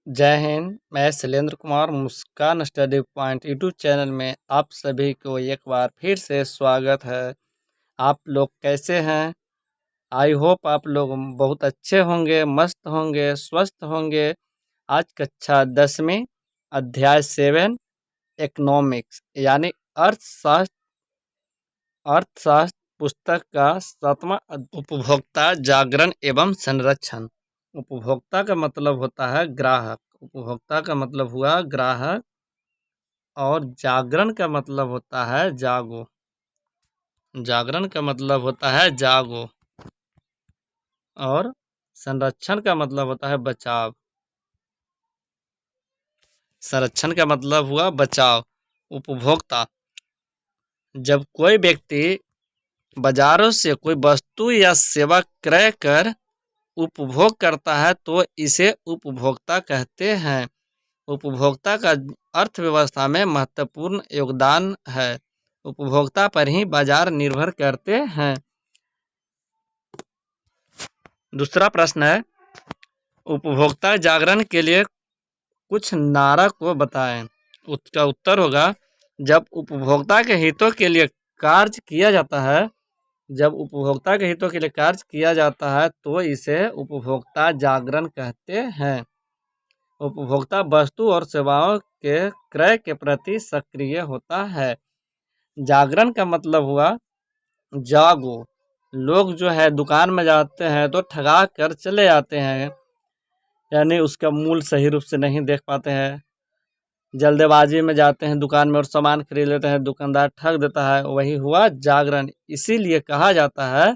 जय हिंद। मैं शैलेंद्र कुमार मुस्कान study point YouTube channel में आप सभी को एक बार फिर से स्वागत है। आप लोग कैसे हैं? आई होप आप लोग बहुत अच्छे होंगे, मस्त होंगे, स्वस्थ होंगे। आज कक्षा 10वीं अध्याय 7 इकोनॉमिक्स यानी अर्थशास्त्र पुस्तक का 7वां उपभोक्ता जागरण एवं संरक्षण। उपभोक्ता का मतलब होता है ग्राहक। उपभोक्ता का मतलब हुआ ग्राहक और जागरण का मतलब होता है जागो। जागरण का मतलब होता है जागो और संरक्षण का मतलब होता है बचाव। संरक्षण का मतलब हुआ बचाव। उपभोक्ता, जब कोई व्यक्ति बाजारों से कोई वस्तु या सेवा क्रय कर उपभोग करता है तो इसे उपभोक्ता कहते हैं। उपभोक्ता का अर्थव्यवस्था में महत्वपूर्ण योगदान है। उपभोक्ता पर ही बाजार निर्भर करते हैं। दूसरा प्रश्न है, उपभोक्ता जागरण के लिए कुछ नारा को बताएं। उसका उत्तर होगा, जब उपभोक्ता के हितों के लिए कार्य किया जाता है तो इसे उपभोक्ता जागरण कहते हैं। उपभोक्ता वस्तु और सेवाओं के क्रय के प्रति सक्रिय होता है। जागरण का मतलब हुआ जागो। लोग जो है दुकान में जाते हैं तो ठगा कर चले आते हैं, यानी उसका मूल्य सही रूप से नहीं देख पाते हैं। जल्दबाजी में जाते हैं दुकान में और सामान खरीद लेते हैं, दुकानदार ठग देता है। वही हुआ जागरण। इसीलिए कहा जाता है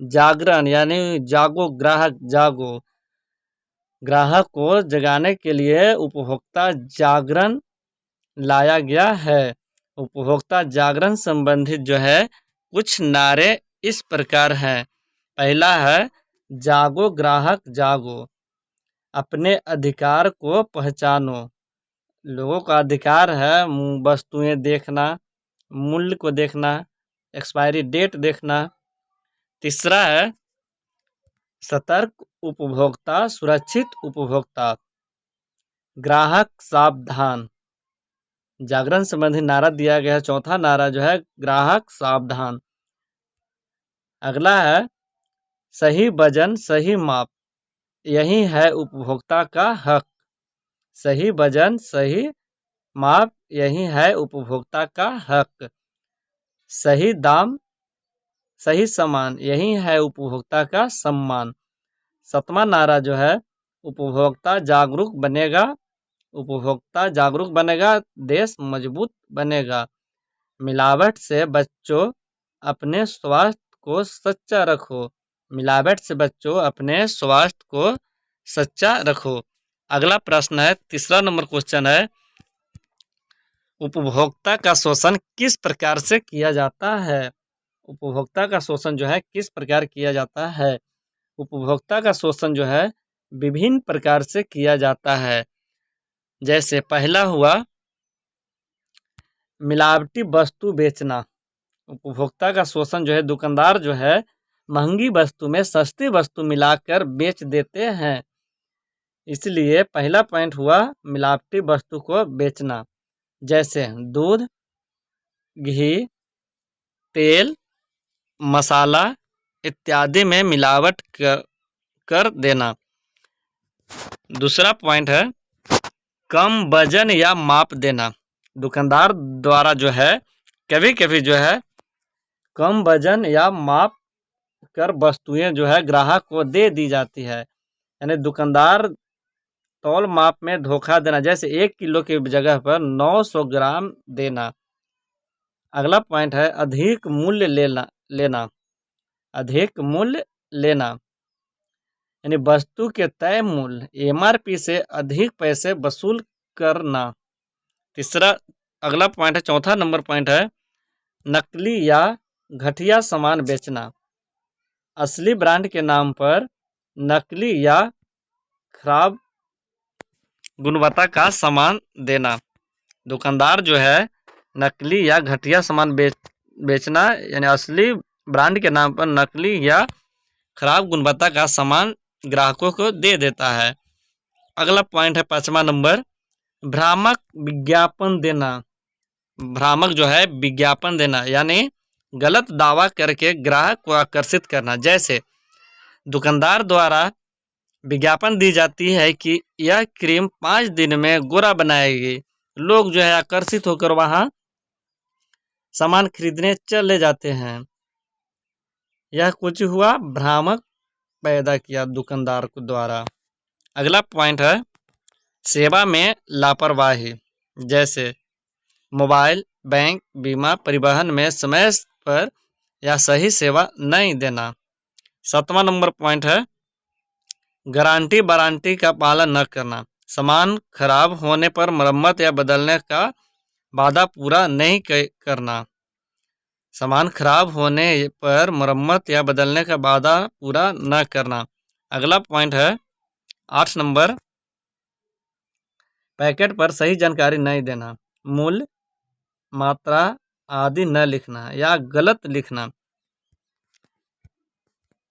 जागरण यानी जागो, ग्राहक जागो। ग्राहक को जगाने के लिए उपभोक्ता जागरण लाया गया है। उपभोक्ता जागरण संबंधित जो है कुछ नारे इस प्रकार हैं। पहला है, जागो ग्राहक जागो। अपने अधिकार को पहचानो। लोगों का अधिकार है वस्तुएं देखना, मूल्य को देखना, एक्सपायरी डेट देखना। तीसरा है, सतर्क उपभोक्ता सुरक्षित उपभोक्ता। ग्राहक सावधान। जागरण संबंधी नारा दिया गया है। चौथा नारा जो है, ग्राहक सावधान। अगला है, सही वजन सही माप, यही है उपभोक्ता का हक। सही वजन सही माप, यही है उपभोक्ता का हक। सही दाम सही सामान, यही है उपभोक्ता का सम्मान। 7वां नारा जो है, उपभोक्ता जागरूक बनेगा। उपभोक्ता जागरूक बनेगा, देश मजबूत बनेगा। मिलावट से बच्चों, अपने स्वास्थ्य को सच्चा रखो। मिलावट से बच्चों, अपने स्वास्थ्य को सच्चा रखो। अगला प्रश्न है, तीसरा नंबर क्वेश्चन है, उपभोक्ता का शोषण किस प्रकार से किया जाता है? उपभोक्ता का शोषण जो है किस प्रकार किया जाता है? उपभोक्ता का शोषण जो है विभिन्न प्रकार से किया जाता है। जैसे पहला हुआ, मिलावटी वस्तु बेचना। उपभोक्ता का शोषण जो है, दुकानदार जो है महंगी वस्तु में सस्ती वस्तु मिलाकर बेच देते हैं। इसलिए पहला पॉइंट हुआ मिलावटी वस्तु को बेचना। जैसे दूध, घी, तेल, मसाला इत्यादि में मिलावट कर देना। दूसरा पॉइंट है, कम वजन या माप देना। दुकानदार द्वारा जो है कभी कभी जो है कम वजन या माप कर वस्तुएं जो है ग्राहक को दे दी जाती है, यानी दुकानदार तौल माप में धोखा देना। जैसे 1 किलो की जगह पर 900 ग्राम देना। अगला पॉइंट है, अधिक मूल्य लेना। अधिक मूल्य लेना यानी वस्तु के तय मूल्य एमआरपी से अधिक पैसे वसूल करना। अगला पॉइंट है, चौथा नंबर पॉइंट है, नकली या घटिया सामान बेचना। असली ब्रांड के नाम पर नकली या खराब गुणवत्ता का सामान देना। दुकानदार जो है नकली या घटिया सामान बेचना, यानी असली ब्रांड के नाम पर नकली या खराब गुणवत्ता का सामान ग्राहकों को दे देता है। अगला पॉइंट है 5वां नंबर, भ्रामक विज्ञापन देना। भ्रामक जो है विज्ञापन देना यानी गलत दावा करके ग्राहक को आकर्षित करना। जैसे दुकानदार द्वारा विज्ञापन दी जाती है कि यह क्रीम 5 दिन में गोरा बनाएगी। लोग जो है आकर्षित होकर वहाँ सामान खरीदने चले जाते हैं। यह कुछ हुआ भ्रामक पैदा किया दुकानदार को द्वारा। अगला पॉइंट है सेवा में लापरवाही। जैसे मोबाइल, बैंक, बीमा, परिवहन में समय पर या सही सेवा नहीं देना। 7वां नंबर पॉइंट है गारंटी वारंटी का पालन न करना। सामान खराब होने पर मरम्मत या बदलने का वादा पूरा नहीं करना। सामान खराब होने पर मरम्मत या बदलने का वादा पूरा न करना। अगला पॉइंट है 8 नंबर, पैकेट पर सही जानकारी नहीं देना। मूल्य, मात्रा आदि न लिखना या गलत लिखना।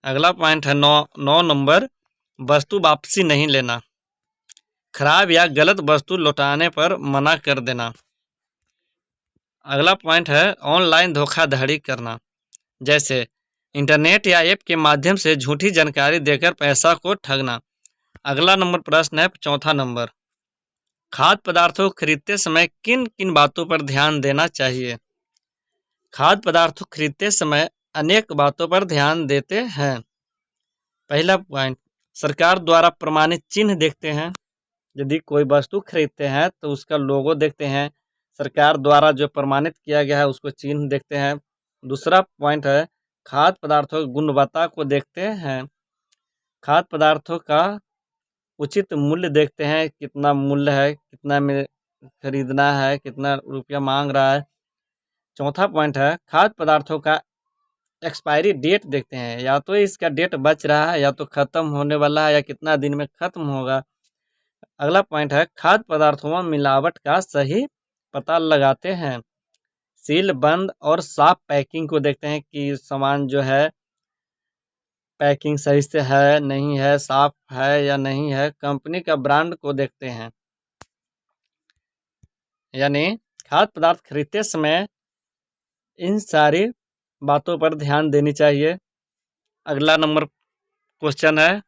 अगला पॉइंट है 9 नंबर, वस्तु वापसी नहीं लेना। खराब या गलत वस्तु लौटाने पर मना कर देना। अगला पॉइंट है ऑनलाइन धोखाधड़ी करना। जैसे इंटरनेट या ऐप के माध्यम से झूठी जानकारी देकर पैसा को ठगना। अगला नंबर प्रश्न है 4था नंबर, खाद्य पदार्थों को खरीदते समय किन किन बातों पर ध्यान देना चाहिए। खाद्य पदार्थों खरीदते समय अनेक बातों पर ध्यान देते हैं। पहला पॉइंट, सरकार द्वारा प्रमाणित चिन्ह देखते हैं। यदि कोई वस्तु खरीदते हैं तो उसका लोगो देखते हैं। सरकार द्वारा जो प्रमाणित किया गया है उसको चिन्ह देखते हैं। दूसरा पॉइंट है खाद्य पदार्थों की गुणवत्ता को देखते हैं। खाद्य पदार्थों का उचित मूल्य देखते हैं, कितना मूल्य है, कितना में खरीदना है, कितना रुपया मांग रहा है। चौथा पॉइंट है खाद्य पदार्थों का एक्सपायरी डेट देखते हैं, या तो इसका डेट बच रहा है या तो ख़त्म होने वाला है या कितना दिन में ख़त्म होगा। अगला पॉइंट है खाद्य पदार्थों में मिलावट का सही पता लगाते हैं। सील बंद और साफ पैकिंग को देखते हैं कि सामान जो है पैकिंग सही से है नहीं है, साफ है या नहीं है। कंपनी का ब्रांड को देखते हैं। यानी खाद्य पदार्थ खरीदते समय इन सारी बातों पर ध्यान देनी चाहिए। अगला नंबर क्वेश्चन है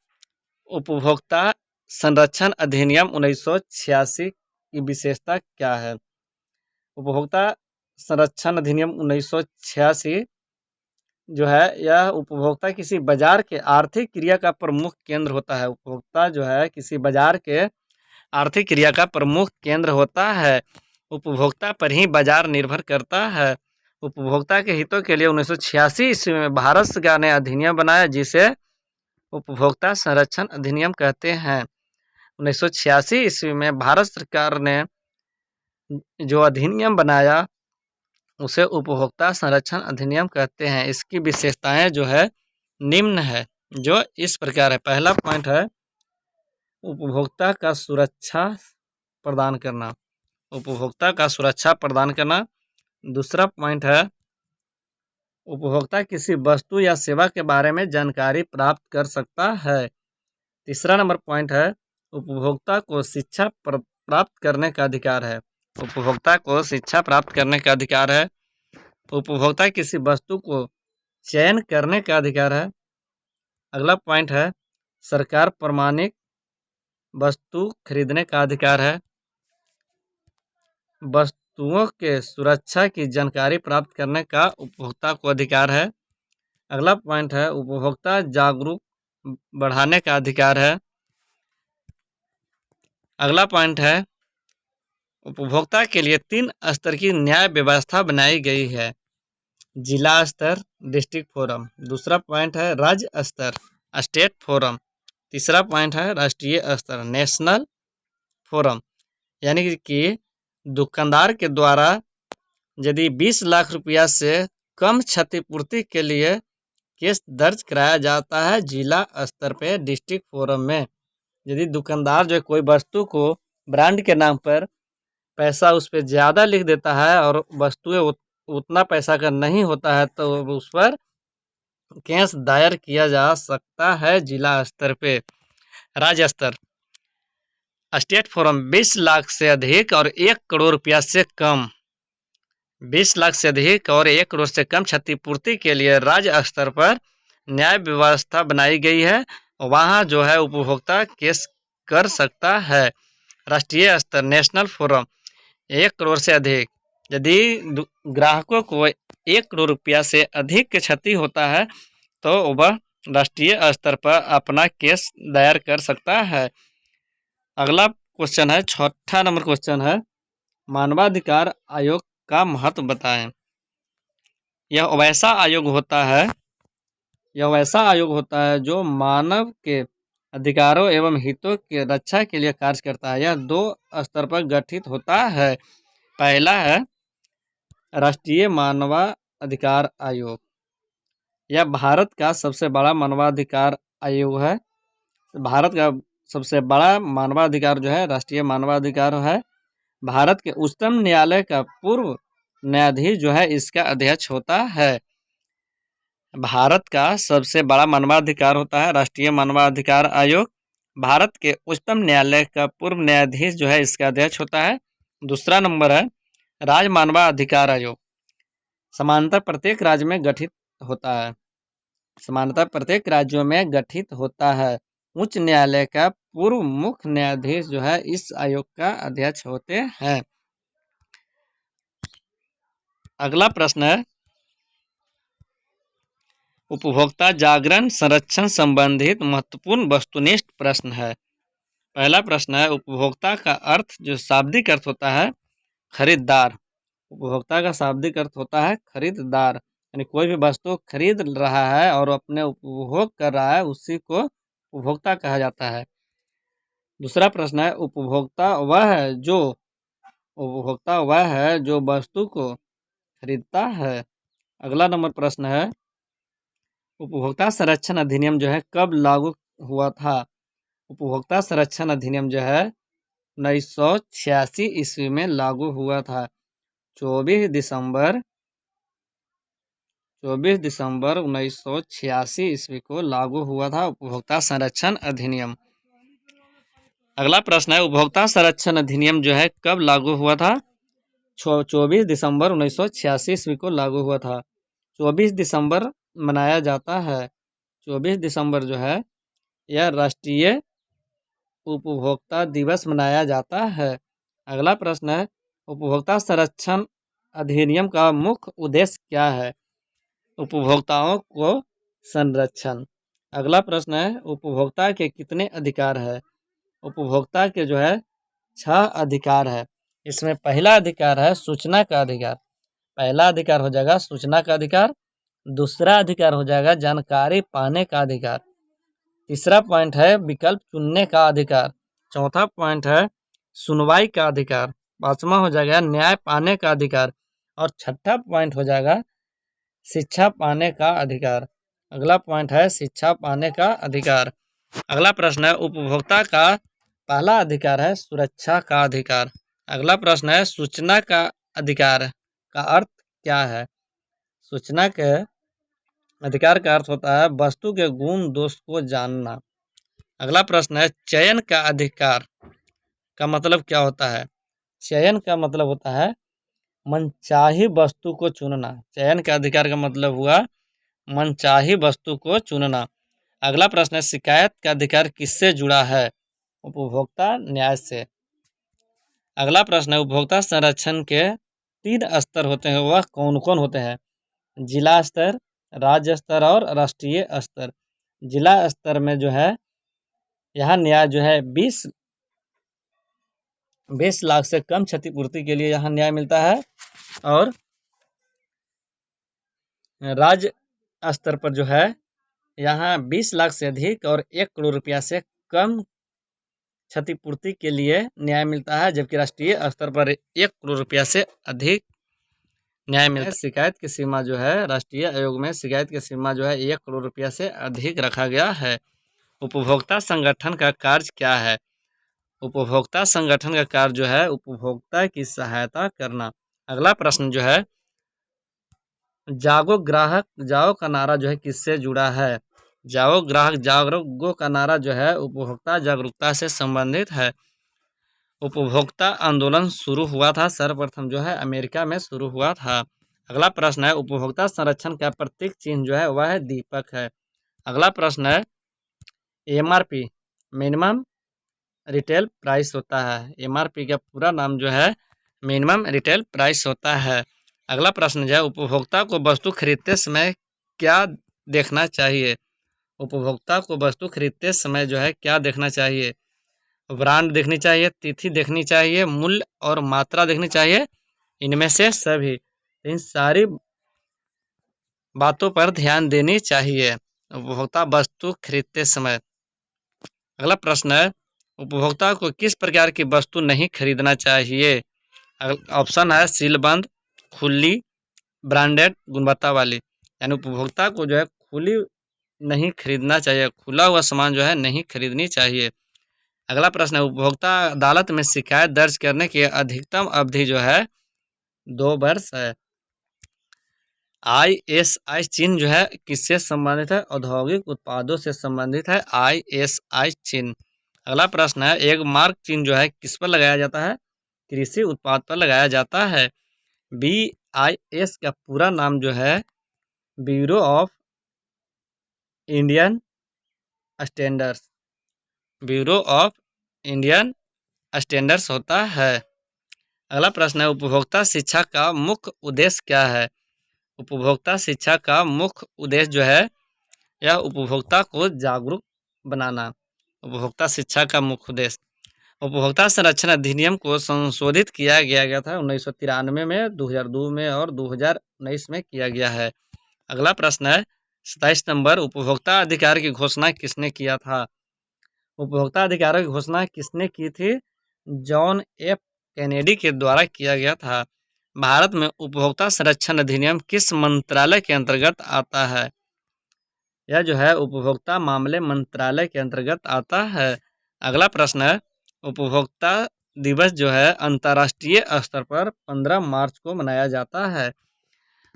उपभोक्ता संरक्षण अधिनियम 1986 की विशेषता क्या है। उपभोक्ता संरक्षण अधिनियम 1986 जो है यह उपभोक्ता किसी बाजार के आर्थिक क्रिया का प्रमुख केंद्र होता है। उपभोक्ता जो है किसी बाजार के आर्थिक क्रिया का प्रमुख केंद्र होता है। उपभोक्ता पर ही बाजार निर्भर करता है। उपभोक्ता के हितों के लिए 1986 ईस्वी में भारत सरकार ने अधिनियम बनाया जिसे उपभोक्ता संरक्षण अधिनियम कहते हैं। 1986 ईस्वी में भारत सरकार ने जो अधिनियम बनाया उसे उपभोक्ता संरक्षण अधिनियम कहते हैं। इसकी विशेषताएं जो है निम्न है, जो इस प्रकार है। पहला पॉइंट है उपभोक्ता का सुरक्षा प्रदान करना। उपभोक्ता का सुरक्षा प्रदान करना। दूसरा पॉइंट है उपभोक्ता किसी वस्तु या सेवा के बारे में जानकारी प्राप्त कर सकता है। तीसरा नंबर पॉइंट है उपभोक्ता को शिक्षा प्राप्त करने का अधिकार है। उपभोक्ता को शिक्षा प्राप्त करने का अधिकार है। उपभोक्ता किसी वस्तु को चयन करने का अधिकार है। अगला पॉइंट है सरकार प्रमाणित वस्तु खरीदने का अधिकार है। वस्तुओं के सुरक्षा की जानकारी प्राप्त करने का उपभोक्ता को अधिकार है। अगला पॉइंट है उपभोक्ता जागरूक बढ़ाने का अधिकार है। अगला पॉइंट है उपभोक्ता के लिए 3 स्तर की न्याय व्यवस्था बनाई गई है। जिला स्तर, डिस्ट्रिक्ट फोरम। दूसरा पॉइंट है राज्य स्तर, स्टेट फोरम। तीसरा पॉइंट है राष्ट्रीय स्तर, नेशनल फोरम। यानी कि दुकानदार के द्वारा यदि 20 लाख रुपया से कम क्षतिपूर्ति के लिए केस दर्ज कराया जाता है जिला स्तर पे, डिस्ट्रिक्ट फोरम में। यदि दुकानदार जो कोई वस्तु को ब्रांड के नाम पर पैसा उस पर ज़्यादा लिख देता है और वस्तुएं उतना पैसा का नहीं होता है तो उस पर केस दायर किया जा सकता है जिला स्तर पे। राज्य स्तर, स्टेट फोरम 20 लाख से अधिक और 1 करोड़ रुपया से कम, 20 लाख से अधिक और 1 करोड़ से कम क्षतिपूर्ति के लिए राज्य स्तर पर न्याय व्यवस्था बनाई गई है। वहाँ जो है उपभोक्ता केस कर सकता है। राष्ट्रीय स्तर नेशनल फोरम 1 करोड़ से अधिक, यदि ग्राहकों को 1 करोड़ रुपया से अधिक की क्षति होता है तो वह राष्ट्रीय स्तर पर अपना केस दायर कर सकता है। अगला क्वेश्चन है, 6वां नंबर क्वेश्चन है, मानवाधिकार आयोग का महत्व बताएं। यह वैसा आयोग होता है जो मानव के अधिकारों एवं हितों की रक्षा के लिए कार्य करता है। यह 2 स्तर पर गठित होता है। पहला है राष्ट्रीय मानवाधिकार आयोग। यह भारत का सबसे बड़ा मानवाधिकार आयोग है। भारत का सबसे बड़ा मानवाधिकार जो है राष्ट्रीय मानवाधिकार है। भारत के उच्चतम न्यायालय का पूर्व न्यायाधीश जो है इसका अध्यक्ष होता है। भारत का सबसे बड़ा मानवाधिकार होता है राष्ट्रीय मानवाधिकार आयोग। भारत के उच्चतम न्यायालय का पूर्व न्यायाधीश जो है इसका अध्यक्ष होता है। दूसरा नंबर है राज्य मानवाधिकार आयोग। समानता प्रत्येक राज्य में गठित होता है। समानता प्रत्येक राज्यों में गठित होता है। उच्च न्यायालय का पूर्व मुख्य न्यायाधीश जो है इस आयोग का अध्यक्ष होते हैं। अगला प्रश्न है उपभोक्ता जागरण संरक्षण संबंधित महत्वपूर्ण वस्तुनिष्ठ प्रश्न है। पहला प्रश्न है उपभोक्ता का अर्थ जो शाब्दिक अर्थ होता है खरीदार। उपभोक्ता का शाब्दिक अर्थ होता है खरीदार, यानी कोई भी वस्तु खरीद रहा है और अपने उपभोग कर रहा है उसी को उपभोक्ता कहा जाता है। दूसरा प्रश्न है उपभोक्ता वह है जो वस्तु को खरीदता है। अगला नंबर प्रश्न है उपभोक्ता संरक्षण अधिनियम जो है कब लागू हुआ था। उपभोक्ता संरक्षण अधिनियम जो है 1986 ईस्वी में लागू हुआ था। 24 दिसंबर 1986 ईस्वी को लागू हुआ था उपभोक्ता संरक्षण अधिनियम। अगला प्रश्न है उपभोक्ता संरक्षण अधिनियम जो है कब लागू हुआ था। 24 दिसंबर 1986 ईस्वी को लागू हुआ था। 24 दिसंबर मनाया जाता है। 24 दिसंबर जो है यह राष्ट्रीय उपभोक्ता दिवस मनाया जाता है। अगला प्रश्न है उपभोक्ता संरक्षण अधिनियम का मुख्य उद्देश्य क्या है। उपभोक्ताओं को संरक्षण। अगला प्रश्न है उपभोक्ता के कितने अधिकार है। उपभोक्ता के जो है 6 अधिकार है। इसमें पहला अधिकार है सूचना का अधिकार। पहला अधिकार हो जाएगा सूचना का अधिकार। दूसरा अधिकार हो जाएगा जानकारी पाने का अधिकार। तीसरा पॉइंट है विकल्प चुनने का अधिकार। चौथा पॉइंट है सुनवाई का अधिकार। पांचवा हो जाएगा न्याय पाने का अधिकार। और छठा पॉइंट हो जाएगा शिक्षा पाने का अधिकार। अगला पॉइंट है शिक्षा पाने का अधिकार। अगला प्रश्न है उपभोक्ता का पहला अधिकार है सुरक्षा का अधिकार। अगला प्रश्न है सूचना का अधिकार का अर्थ क्या है। सूचना के अधिकार का अर्थ होता है वस्तु के गुण दोष को जानना। अगला प्रश्न है चयन का अधिकार का मतलब क्या होता है। चयन का मतलब होता है मनचाही वस्तु को चुनना। चयन का अधिकार का मतलब हुआ मनचाही वस्तु को चुनना। अगला प्रश्न है शिकायत का अधिकार किससे जुड़ा है। उपभोक्ता न्याय से। अगला प्रश्न है उपभोक्ता संरक्षण के 3 स्तर होते हैं, वह कौन कौन होते हैं। जिला स्तर, राज्य स्तर और राष्ट्रीय स्तर। जिला स्तर में जो है यहाँ न्याय जो है 20 लाख से कम क्षतिपूर्ति के लिए यहाँ न्याय मिलता है। और राज्य स्तर पर जो है यहाँ 20 लाख से अधिक और 1 करोड़ रुपया से कम क्षतिपूर्ति के लिए न्याय मिलता है, जबकि राष्ट्रीय स्तर पर 1 करोड़ रुपया से अधिक न्याय मिलता है। शिकायत की सीमा जो है राष्ट्रीय आयोग में शिकायत की सीमा जो है 1 करोड़ रुपया से अधिक रखा गया है। उपभोक्ता संगठन का कार्य क्या है। उपभोक्ता संगठन का कार्य जो है उपभोक्ता की सहायता करना। अगला प्रश्न जो है जागो ग्राहक जाओ का नारा जो है किससे जुड़ा है। जाओ ग्राहक जागो का नारा जो है उपभोक्ता जागरूकता से संबंधित है। उपभोक्ता आंदोलन शुरू हुआ था सर्वप्रथम जो है अमेरिका में शुरू हुआ था। अगला प्रश्न है उपभोक्ता संरक्षण का प्रतीक चिन्ह जो है वह है दीपक है। अगला प्रश्न है एमआरपी मिनिमम रिटेल प्राइस होता है। एमआरपी का पूरा नाम जो है मिनिमम रिटेल प्राइस होता है। अगला प्रश्न जो है उपभोक्ता को वस्तु खरीदते समय क्या देखना चाहिए। उपभोक्ता को वस्तु खरीदते समय जो है क्या देखना चाहिए। ब्रांड देखनी चाहिए, तिथि देखनी चाहिए, मूल्य और मात्रा देखनी चाहिए, इनमें से सभी। इन सारी बातों पर ध्यान देनी चाहिए उपभोक्ता वस्तु खरीदते समय। अगला प्रश्न है उपभोक्ता को किस प्रकार की वस्तु नहीं खरीदना चाहिए। ऑप्शन है सीलबंद, खुली, ब्रांडेड, गुणवत्ता वाली। यानी उपभोक्ता को जो है खुली नहीं खरीदना चाहिए, खुला हुआ सामान जो है नहीं खरीदनी चाहिए। अगला प्रश्न है उपभोक्ता अदालत में शिकायत दर्ज करने की अधिकतम अवधि जो है 2 वर्ष है। ISI चिन्ह जो है किससे संबंधित है। औद्योगिक उत्पादों से संबंधित है ISI चिन्ह। अगला प्रश्न है एक मार्क चिन्ह जो है किस पर लगाया जाता है। कृषि उत्पाद पर लगाया जाता है। BIS का पूरा नाम जो है bureau of Indian standards, bureau of Indian standards होता है। अगला प्रश्न है उपभोक्ता शिक्षा का मुख्य उद्देश्य क्या है। उपभोक्ता शिक्षा का मुख्य उद्देश्य जो है यह उपभोक्ता को जागरूक बनाना। उपभोक्ता शिक्षा का मुख्य उद्देश्य। उपभोक्ता संरक्षण अधिनियम को संशोधित किया गया था 1993 में, 2002 में और 2019 में किया गया है। अगला प्रश्न है 27 नंबर उपभोक्ता अधिकार की घोषणा किसने किया था। उपभोक्ता अधिकारों की घोषणा किसने की थी। जॉन एफ कैनेडी के द्वारा किया गया था। भारत में उपभोक्ता संरक्षण अधिनियम किस मंत्रालय के अंतर्गत आता है। यह जो है उपभोक्ता मामले मंत्रालय के अंतर्गत आता है। अगला प्रश्न है उपभोक्ता दिवस जो है अंतर्राष्ट्रीय स्तर पर 15 मार्च को मनाया जाता है।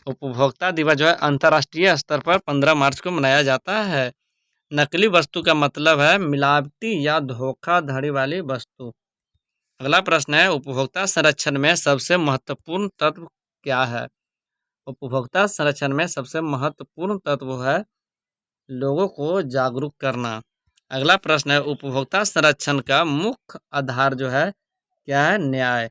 उपभोक्ता दिवस जो है अंतर्राष्ट्रीय स्तर पर 15 मार्च को मनाया जाता है। नकली वस्तु का मतलब है मिलावटी या धोखाधड़ी वाली वस्तु। अगला प्रश्न है उपभोक्ता संरक्षण में सबसे महत्वपूर्ण तत्व क्या है। उपभोक्ता संरक्षण में सबसे महत्वपूर्ण तत्व है लोगों को जागरूक करना। अगला प्रश्न है उपभोक्ता संरक्षण का मुख्य आधार जो है क्या है। न्याय।